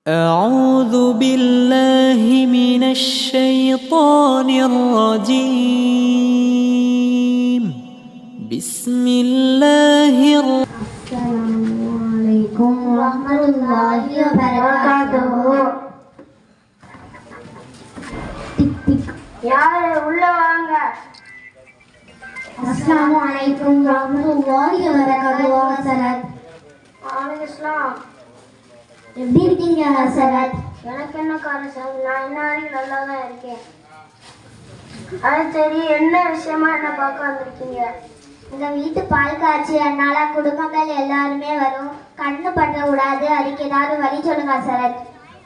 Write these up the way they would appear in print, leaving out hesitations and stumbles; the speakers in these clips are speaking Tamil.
أعوذ بالله من الشيطان الرجيم بسم الله السلام عليكم ورحمة الله وبركاته. யாரு உள்ள வாங்க. அஸ்ஸலாமு அலைக்கும் வரஹ்மத்துல்லாஹி வபரகாத்துஹு. ஹசரத் அலைஹிஸ்ஸலாம். எப்படி இருக்கீங்க ஹசரத்? எனக்கு என்ன காரணம், நான் இன்ன வரைக்கும் நல்லா தான் இருக்கேன். அது சரி, என்ன விஷயமா என்ன பார்க்க வந்திருக்கீங்க? இந்த வீட்டு பால் காய்ச்சி அதனால குடும்பங்கள் எல்லாருமே வரும். கண்ணு பற்ற கூடாது, அதுக்கு ஏதாவது வழி சொல்லுங்க ஹசரத்.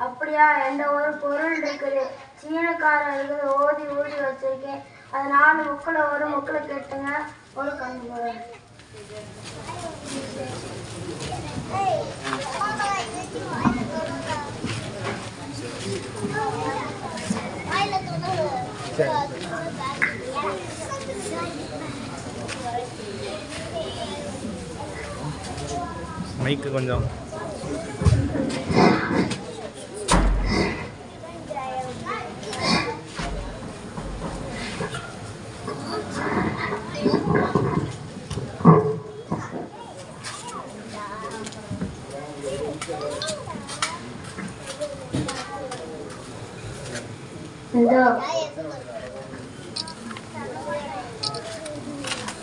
அப்படியா? எந்த ஒரு பொருள் இருக்குது, சீனக்காரன் இருக்குது, ஓதி ஊதி வச்சிருக்கேன். அது 4 முக்களை ஒரு முக்களை கேட்டுங்க, ஒரு கண்ணு போதும். மைக்கு கொஞ்சம்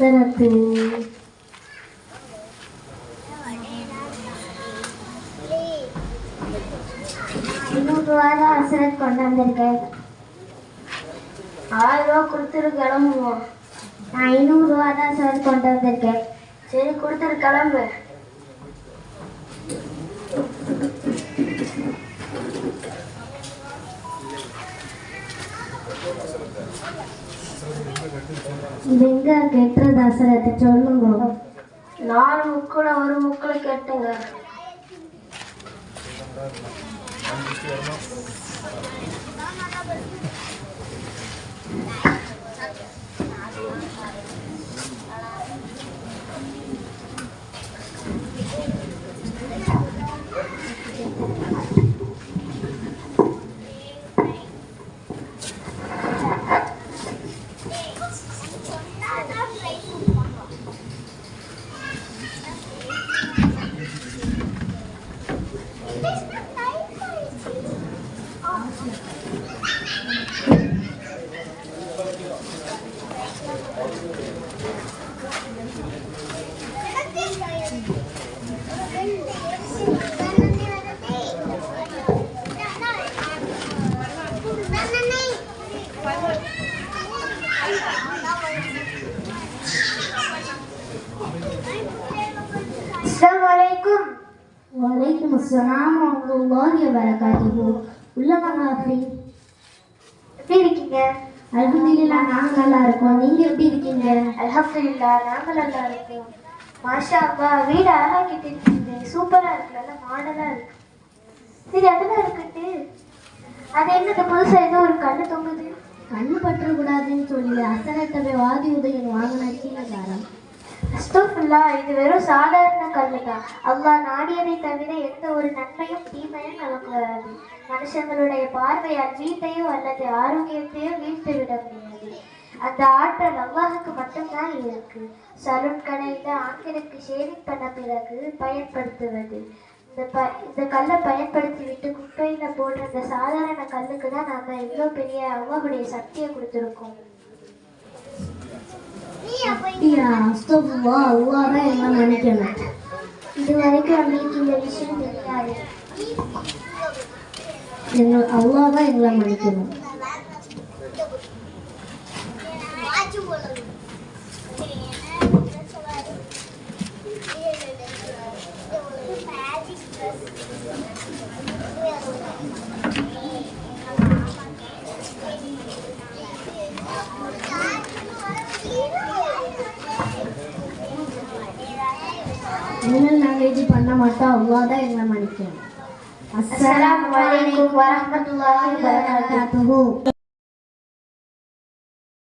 ஹசரத்து ஹசரத் கொண்டு வந்திருக்கேன். 1000 ரூபா கொடுத்துரு, கிளம்புவோம். நான் 500 ரூபா தான் ஹசரத் கொண்டு வந்திருக்கேன். சரி, கொடுத்துரு, கிளம்பு. இது எங்க கெட்டுறது ஹசரத் சொல்லுங்க. 4 முக்களை ஒரு முக்களை கேட்டுங்க. அஸ்ஸலாமுஅலைக்கும். வலைக்கும் அஸ்ஸலாம் வரஹ்மத்துல்லாஹி வபரகாத்துஹு. உள்ள வாங்க ஆஃபி. எப்படி இருக்கீங்க? அல்ஹம்துலில்லாஹ், நாங்க நல்லா இருக்கோம். நீங்க எப்படி இருக்கீங்க? அல்ஹம்துலில்லாஹ், நாங்க நல்லா இருக்கோம். மாஷா அல்லாஹ், வீடு அழகாக்கிட்டு இருக்கீங்க. சூப்பரா இருக்கு, நல்லா மாடலா இருக்கு. சரி, அதெல்லாம் இருக்கட்டு. அது என்னது, புதுசா ஏதோ ஒரு கண்ணு தொங்குது? கண்ணு பற்றக்கூடாதுன்னு சொல்லி ஹசரத்தை போய் வாதி உதயன் வாங்கின கீழே அஸ்தக்ஃபிருல்லாஹ், இது வெறும் சாதாரண கல்லு தான். அல்லாஹ் நாடியதை தவிர எந்த ஒரு நன்மையும் தீமையும் நமக்கு வராது. மனுஷங்களுடைய பார்வையால் வீட்டையோ அல்லது ஆரோக்கியத்தையோ வீழ்த்து விட முடியாது. அந்த ஆற்றல் அல்லாஹுக்கு மட்டும்தான் இருக்கு. சலூன் கடையில் ஆண்களுக்கு ஷேவிங் பண்ண பிறகு பயன்படுத்துவது. இந்த கல்லை பயன்படுத்தி விட்டு குப்பையில் போடுற இந்த சாதாரண கல்லுக்கு தான் நாம இவ்வளோ பெரிய அல்லாஹுடைய சக்தியை கொடுத்துருக்கோம். அல்லாஹ் தான் எல்லாம் மன்னிக்கணும். இது வரைக்கும் உங்களுக்கு இந்த விஷயம் தெரியாது. அல்லாஹ் தான் எங்களை மன்னிக்கணும். இனிமேல் நாங்கள் இது பண்ண மாட்டோம். அல்லாஹ் தான் எங்களை மன்னிக்கணும். அஸ்ஸலாமு அலைக்கும் வரஹ்மத்துல்லாஹி வபரகாத்துஹு.